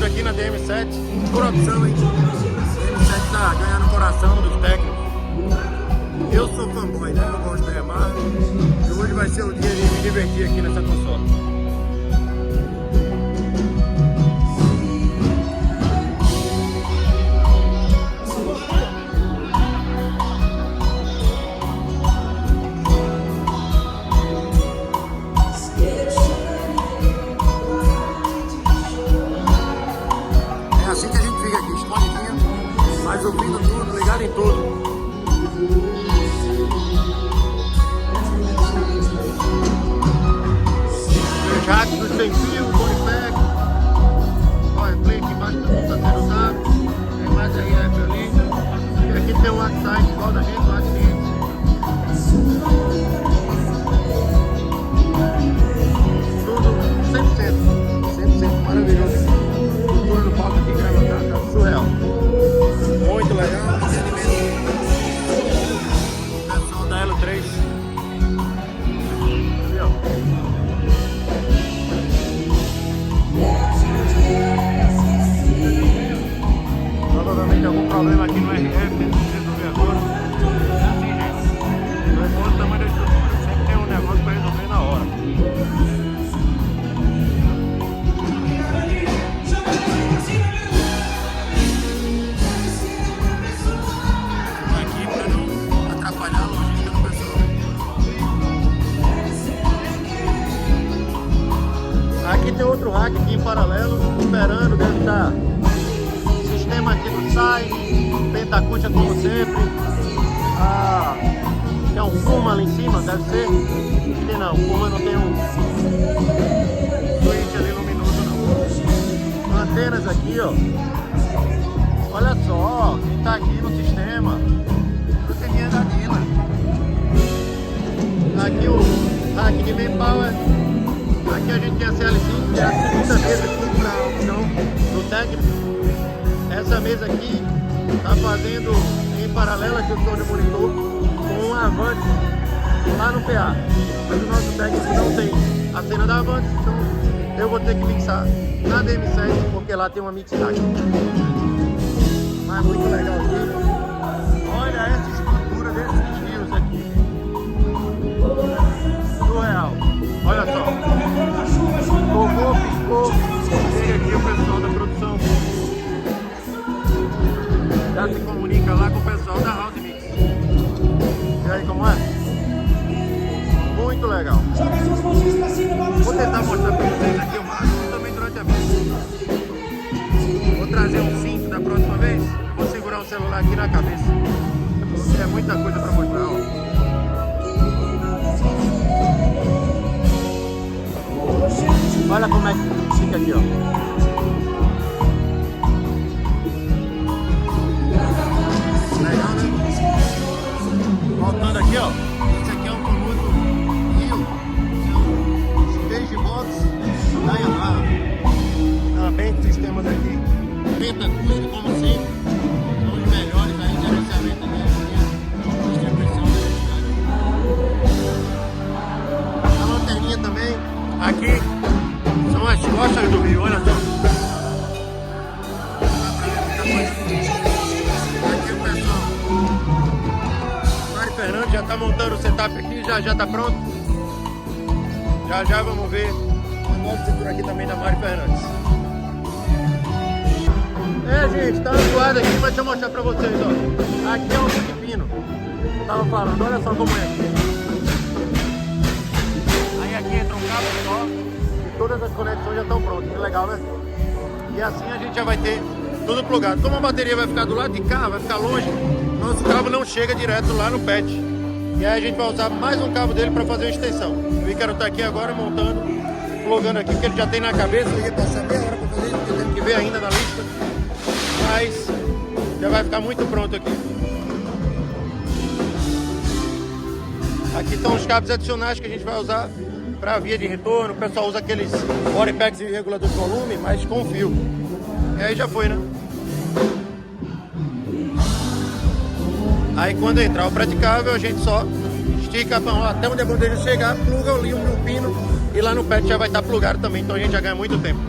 aqui na DM7. Produção, hein? DM7 tá ganhando o coração dos técnicos. Eu sou fanboy, né? Eu gosto de remar. E hoje vai ser o dia de me divertir aqui nessa consola. É assim que a gente fica aqui, escondidinho, mas ouvindo tudo, ligado em tudo. Jato do sem fio, Bonifec, olha, play aqui embaixo está sendo usado, tem mais RF ali, e aqui tem um Axsite igual da gente, o Axsite. Tudo 100% maravilhoso. A cultura do palco aqui em Gravataí tá surreal, muito legal. Pessoal da Elo 3. Provavelmente algum problema aqui no RF, tem que resolver agora. É assim, gente. Não importa o tamanho da estrutura, sempre tem um negócio para resolver na hora. Aqui para não atrapalhar a logística do pessoal. Aqui tem outro rack aqui em paralelo, esperando, deve estar. Sistema aqui do SAI, Pentacústia como sempre. Tem um Puma ali em cima, deve ser. Tem não, o Puma não tem um switch ali luminoso não. Antenas aqui, ó. Olha só, quem tá aqui no sistema. Anteninha da Dila. Aqui o rack de main power. Aqui a gente tem a CL5, que é a segunda mesa aqui para a opção do técnico. Essa mesa aqui está fazendo em paralelo aqui o som de monitor com um Avante lá no PA. Mas o nosso técnico não tem a cena da Avante, então eu vou ter que mixar na DM7 porque lá tem uma mixagem. Mas muito legal aqui. Olha essa estrutura desses fios aqui. Surreal. Olha só. Tocou, piscou. Chega aqui o pessoal da produção. Já se comunica lá com o pessoal da House Mix. E aí, como é? Muito legal. Vou tentar mostrar para vocês aqui o máximo também durante a vez. Vou trazer um cinto da próxima vez. Vou segurar o celular aqui na cabeça. É muita coisa para mostrar, ó. Olha como é que fica aqui, ó. Voltando aqui, ó, esse aqui é um famoso Rio, Stage Box da Yamaha. Também sistemas aqui, Pentacústia como sempre, são os melhores aí de gerenciamento da distribuição da cidade. A lanterninha também, aqui são as costas do Rio, olha só. Fernando já está montando o setup aqui, já está pronto. Já vamos ver a nova estrutura aqui também da Mari Fernandes. Gente, tá zoado aqui, mas deixa eu mostrar pra vocês, ó. Aqui é o Pino. Tava falando, olha só como é. Aí aqui entra um cabo só e todas as conexões já estão prontas, que legal, né? E assim a gente já vai ter tudo plugado. Como a bateria vai ficar do lado de cá, vai ficar longe, nosso cabo não chega direto lá no pad. E aí a gente vai usar mais um cabo dele para fazer uma extensão. O Ícaro tá aqui agora montando, plugando aqui, porque ele já tem na cabeça. Eu ia passar meia hora para fazer isso, porque eu tenho que ver ainda na lista. Mas já vai ficar muito pronto aqui. Aqui estão os cabos adicionais que a gente vai usar para via de retorno. O pessoal usa aqueles body packs de regulador de volume, mas com fio. E aí já foi, né? Aí quando entrar o praticável, a gente só estica a mão até onde a bandeja chegar, pluga ali o pino e lá no pet já vai estar plugado também, então a gente já ganha muito tempo.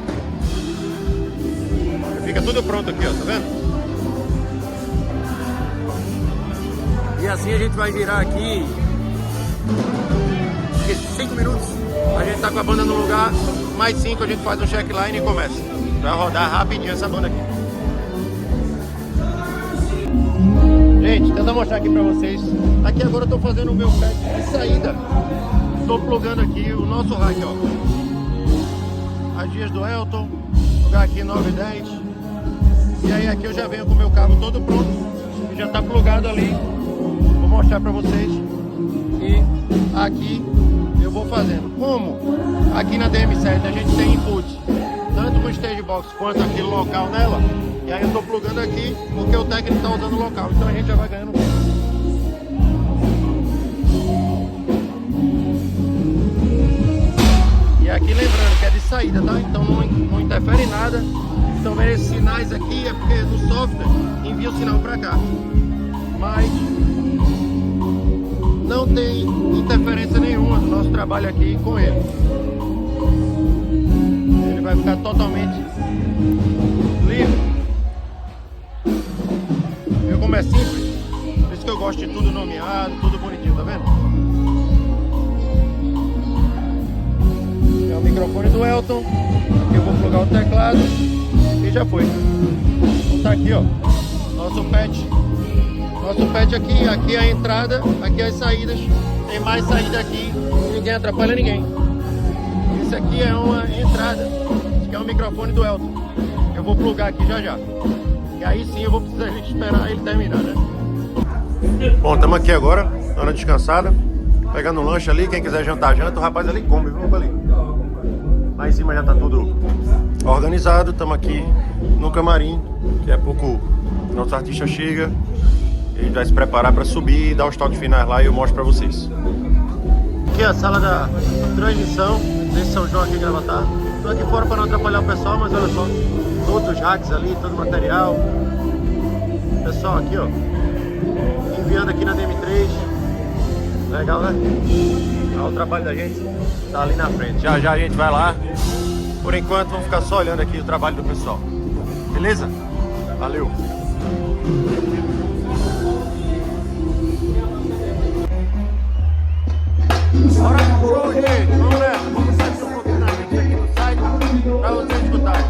fica tudo pronto aqui, ó, tá vendo? E assim a gente vai virar aqui 5 minutos. A gente tá com a banda no lugar, mais 5 a gente faz um checkline e começa. Vai rodar rapidinho essa banda aqui. Gente, tenta mostrar aqui pra vocês. Aqui agora eu tô fazendo o meu pad de saída. Tô plugando aqui o nosso rack, ó. As dias do Elton, lugar aqui 9 e 10. E aí aqui eu já venho com o meu cabo todo pronto. E já tá plugado ali. Vou mostrar pra vocês. E aqui eu vou fazendo. Como aqui na DM7 a gente tem input, tanto com stage box quanto aqui local nela. E aí eu tô plugando aqui porque o técnico tá usando o local. Então a gente já vai ganhando. E aqui lembrando que é de saída, tá? Então não interfere em nada. Então vendo esses sinais aqui é porque no software envia o sinal pra cá. Mas não tem interferência nenhuma do nosso trabalho aqui com ele. Ele vai ficar totalmente livre. Viu como é simples? Por isso que eu gosto de tudo nomeado, tudo bonitinho, tá vendo? É o microfone do Elton. Aqui eu vou plugar o teclado e já foi. Então tá aqui, ó, nosso patch. Nosso patch aqui é a entrada, aqui as saídas. Tem mais saída aqui, ninguém atrapalha ninguém. Esse aqui é uma entrada. Esse aqui é o microfone do Elton. Eu vou plugar aqui já já. E aí sim eu vou precisar esperar ele terminar, né? Bom, estamos aqui agora, hora descansada. Pegando um lanche ali, quem quiser jantar, janta. O rapaz ali come, vamos ali. Lá em cima já tá tudo organizado. Estamos aqui no camarim. Daqui a pouco nosso artista chega. A gente vai se preparar para subir e dar os toques finais lá e eu mostro para vocês. Aqui é a sala da transmissão desse São João aqui em Gravatá. Estou aqui fora para não atrapalhar o pessoal, mas olha só, todos os racks ali, todo o material. Pessoal aqui, ó, enviando aqui na DM3. Legal, né? Olha o trabalho da gente, tá ali na frente. Já já a gente vai lá. Por enquanto vamos ficar só olhando aqui o trabalho do pessoal. Beleza? Valeu! Bora pro show, gente! Vamos nessa! Vamos sair um pouquinho na gente aqui no site pra vocês escutarem.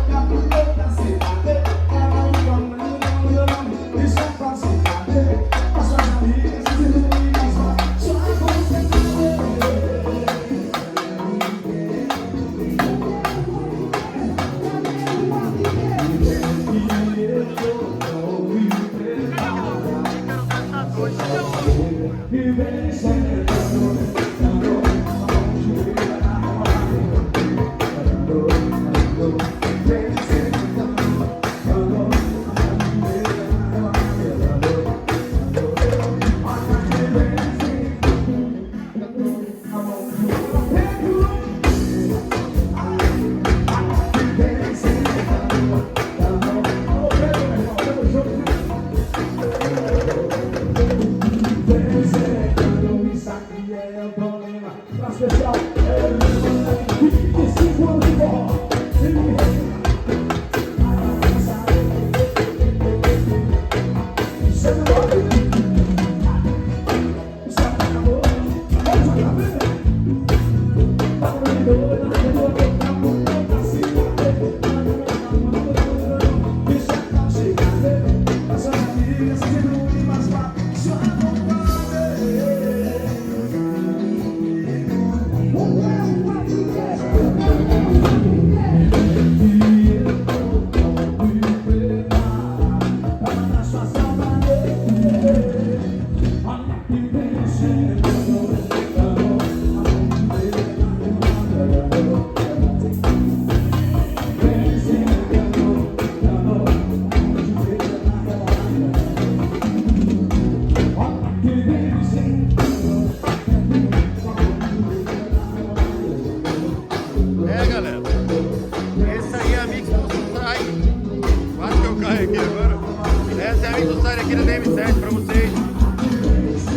Aqui na DM7 pra vocês.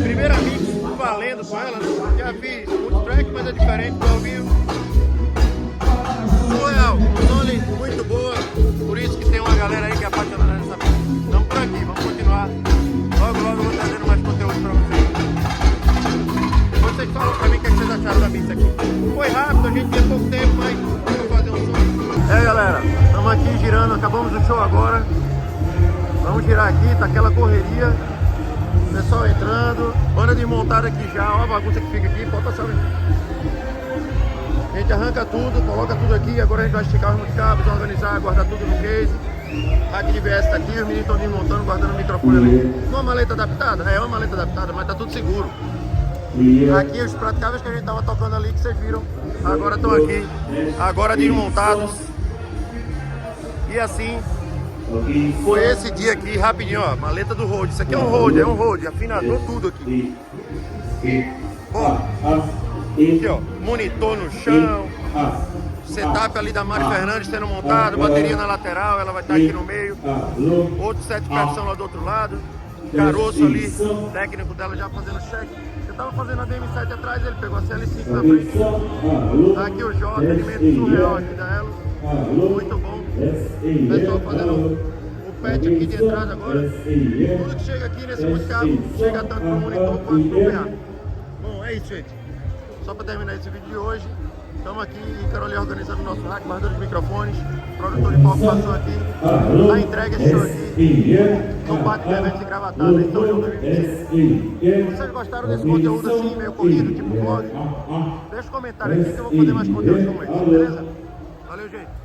Primeira mix valendo com ela, né? Já fiz muito track, mas é diferente do ao vivo. Surreal, Sony muito boa, por isso que tem uma galera aí que apaixonado nessa mesa. Estamos por aqui, vamos continuar. Logo, logo eu vou trazendo mais conteúdo pra vocês. Vocês falam pra mim o que vocês acharam da missa aqui. Foi rápido, a gente tinha pouco tempo, mas vamos fazer um show. É, galera, estamos aqui girando, acabamos o show agora. Vamos girar aqui, tá aquela correria. Pessoal entrando, banda desmontada aqui já, ó a bagunça que fica aqui, falta só. A gente arranca tudo, coloca tudo aqui, agora a gente vai esticar os cabos, organizar, guardar tudo no case. A DBS tá aqui, os meninos estão desmontando, guardando o microfone ali. Uma maleta adaptada? É uma maleta adaptada, mas tá tudo seguro. Aqui os praticáveis que a gente tava tocando ali, que vocês viram, agora estão aqui, agora desmontados. E assim, foi esse dia aqui, rapidinho, ó, maleta do Rode. Isso aqui é um Rode, afinador tudo aqui. Bom, aqui ó, monitor no chão, setup ali da Mari Fernandes sendo montado, bateria na lateral, ela vai estar aqui no meio. Outro set de percussão lá do outro lado, caroço ali, técnico dela já fazendo check. Eu tava fazendo a DM7 atrás, ele pegou a CL5 na frente. Tá aqui o J, alimento surreal aqui da Elo, muito bom. O pessoal fazendo o patch aqui de entrada agora. Tudo que chega aqui nesse multicabo chega tanto pro monitor quanto pro PA. Bom, é isso, gente. Só para terminar esse vídeo de hoje, estamos aqui em Carolina organizando o nosso rack, guardando os microfones. O produtor de palco passou aqui. Tá entregue esse show aqui. No Parque de Eventos Engravatados, em São João 2025. Se vocês gostaram desse conteúdo assim, meio corrido, tipo vlog, deixa um comentário aqui que eu vou fazer mais conteúdos como esse, beleza? Valeu, gente.